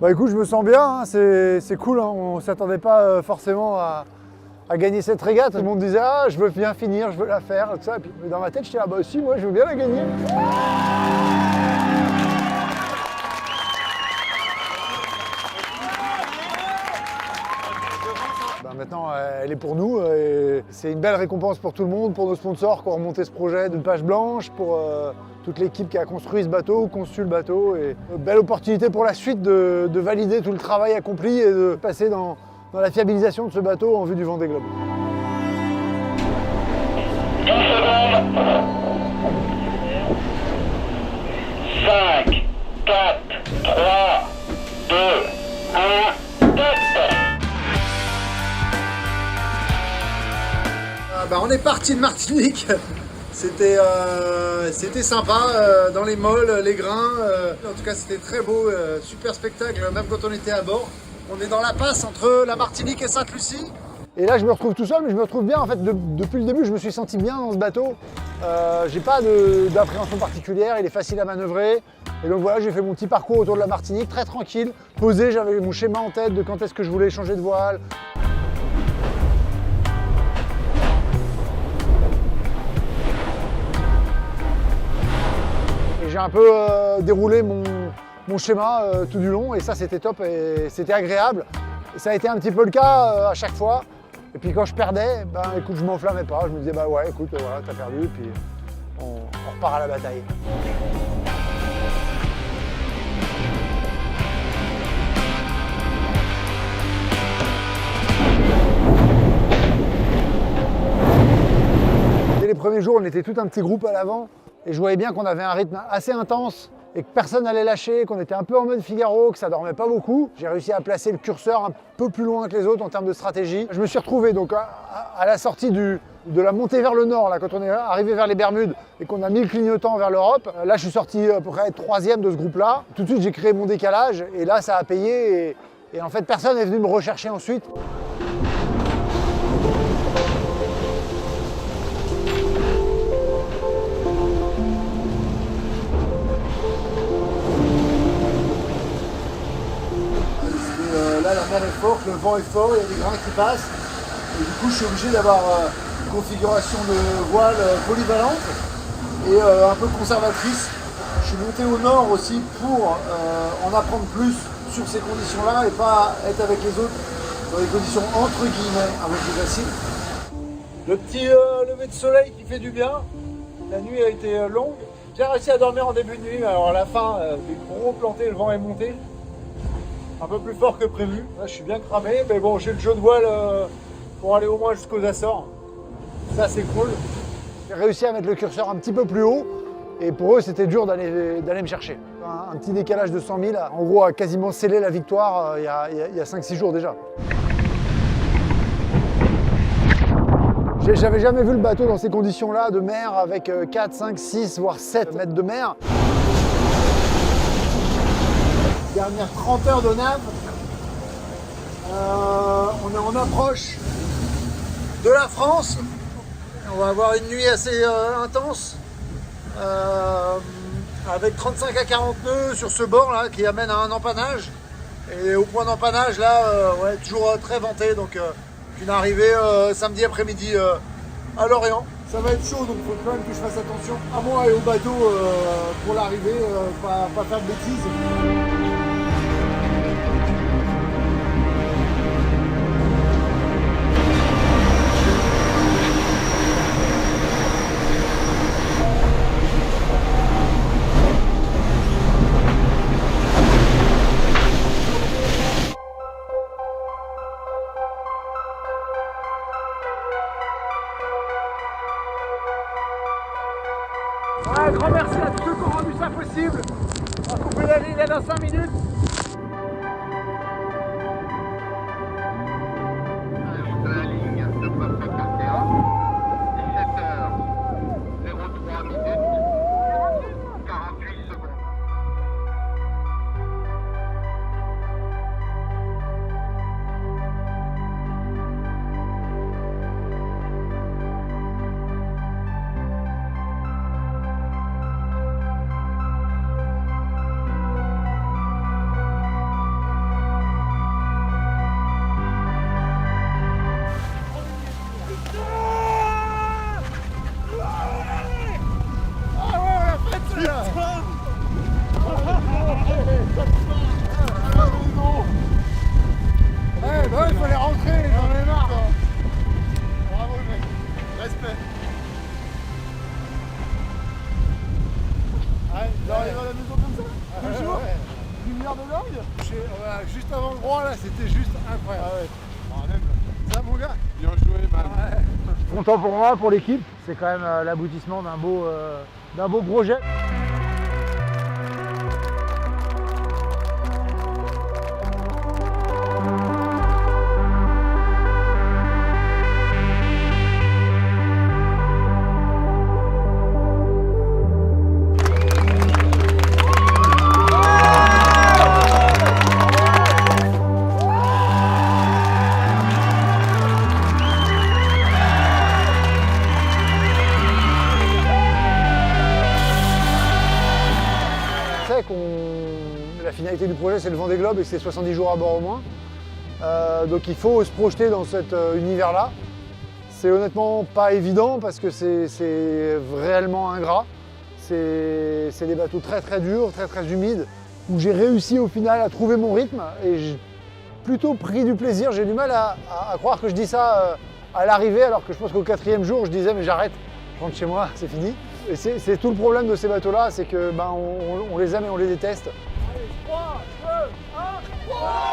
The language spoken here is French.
Bah écoute, je me sens bien, hein, c'est cool, hein, on ne s'attendait pas forcément à gagner cette régate. Tout le monde disait ah je veux bien finir, je veux la faire, tout ça. Et puis dans ma tête, j'étais ah bah aussi moi je veux bien la gagner. Maintenant, elle est pour nous. C'est une belle récompense pour tout le monde, pour nos sponsors qui ont remonté ce projet d'une page blanche, pour toute l'équipe qui a construit ce bateau, conçu le bateau. Et belle opportunité pour la suite de valider tout le travail accompli et de passer dans la fiabilisation de ce bateau en vue du Vendée Globe. 10 secondes. 5, 4, 3, 2, 1, top. On est parti de Martinique. C'était sympa, dans les molles, les grains. En tout cas, c'était très beau, super spectacle, même quand on était à bord. On est dans la passe entre la Martinique et Sainte-Lucie. Et là, je me retrouve tout seul, mais je me retrouve bien. En fait, depuis le début, je me suis senti bien dans ce bateau. J'ai pas d'appréhension particulière, il est facile à manœuvrer. Et donc voilà, j'ai fait mon petit parcours autour de la Martinique, très tranquille, posé. J'avais mon schéma en tête de quand est-ce que je voulais changer de voile. J'ai un peu déroulé mon schéma tout du long et ça c'était top et c'était agréable. Et ça a été un petit peu le cas à chaque fois. Et puis quand je perdais, écoute, je m'enflammais pas. Je me disais bah ouais écoute, voilà, t'as perdu et puis on repart à la bataille. Dès les premiers jours, on était tout un petit groupe à l'avant. Et je voyais bien qu'on avait un rythme assez intense et que personne n'allait lâcher, qu'on était un peu en mode Figaro, que ça dormait pas beaucoup. J'ai réussi à placer le curseur un peu plus loin que les autres en termes de stratégie. Je me suis retrouvé donc à la sortie de la montée vers le nord, là, quand on est arrivé vers les Bermudes et qu'on a mis le clignotant vers l'Europe. Là, je suis sorti à peu près 3e de ce groupe-là. Tout de suite, j'ai créé mon décalage et là, ça a payé. Et en fait, personne n'est venu me rechercher ensuite. Là, la mer est forte, le vent est fort, il y a des grains qui passent. Et du coup, je suis obligé d'avoir une configuration de voile polyvalente et un peu conservatrice. Je suis monté au nord aussi pour en apprendre plus sur ces conditions-là et pas être avec les autres dans des conditions entre guillemets un peu plus faciles. Le petit lever de soleil qui fait du bien. La nuit a été longue. J'ai réussi à dormir en début de nuit, alors à la fin, des gros plantés, le vent est monté. Un peu plus fort que prévu. Là, je suis bien cramé, mais bon, j'ai le jeu de voile pour aller au moins jusqu'aux Açores. Ça, c'est cool. J'ai réussi à mettre le curseur un petit peu plus haut, et pour eux, c'était dur d'aller me chercher. Un petit décalage de 100 000, en gros, a quasiment scellé la victoire il y a 5-6 jours déjà. J'avais jamais vu le bateau dans ces conditions-là de mer, avec 4, 5, 6, voire 7 mètres de mer. Dernière 30 heures de nav, on est en approche de la France. On va avoir une nuit assez intense avec 35 à 40 nœuds sur ce bord là qui amène à un empannage. Et au point d'empannage là, ouais, toujours très venté, donc une arrivée samedi après-midi à Lorient. Ça va être chaud, donc il faut quand même que je fasse attention à moi et au bateau pour l'arrivée, pas faire de bêtises. Un grand merci à tous ceux qui ont rendu ça possible. On va couper la ligne là dans 5 minutes. De la ligne de Papa Cartera, 17h03 minutes, 48 secondes. quart de langue. Voilà, juste avant le droit, là, c'était juste incroyable. Ah ouais. Ça, mon gars. Bien joué, man. Ouais. Content pour moi, pour l'équipe. C'est quand même l'aboutissement d'un beau projet. La finalité du projet, c'est le Vendée Globe et c'est 70 jours à bord au moins. Donc il faut se projeter dans cet univers-là. C'est honnêtement pas évident parce que c'est réellement ingrat. C'est des bateaux très très durs, très très humides, où j'ai réussi au final à trouver mon rythme et j'ai plutôt pris du plaisir. J'ai du mal à croire que je dis ça à l'arrivée, alors que je pense qu'au 4e jour, je disais mais j'arrête, je rentre chez moi, c'est fini. Et c'est tout le problème de ces bateaux-là, c'est que on les aime et on les déteste. Allez, 3, 2, 1,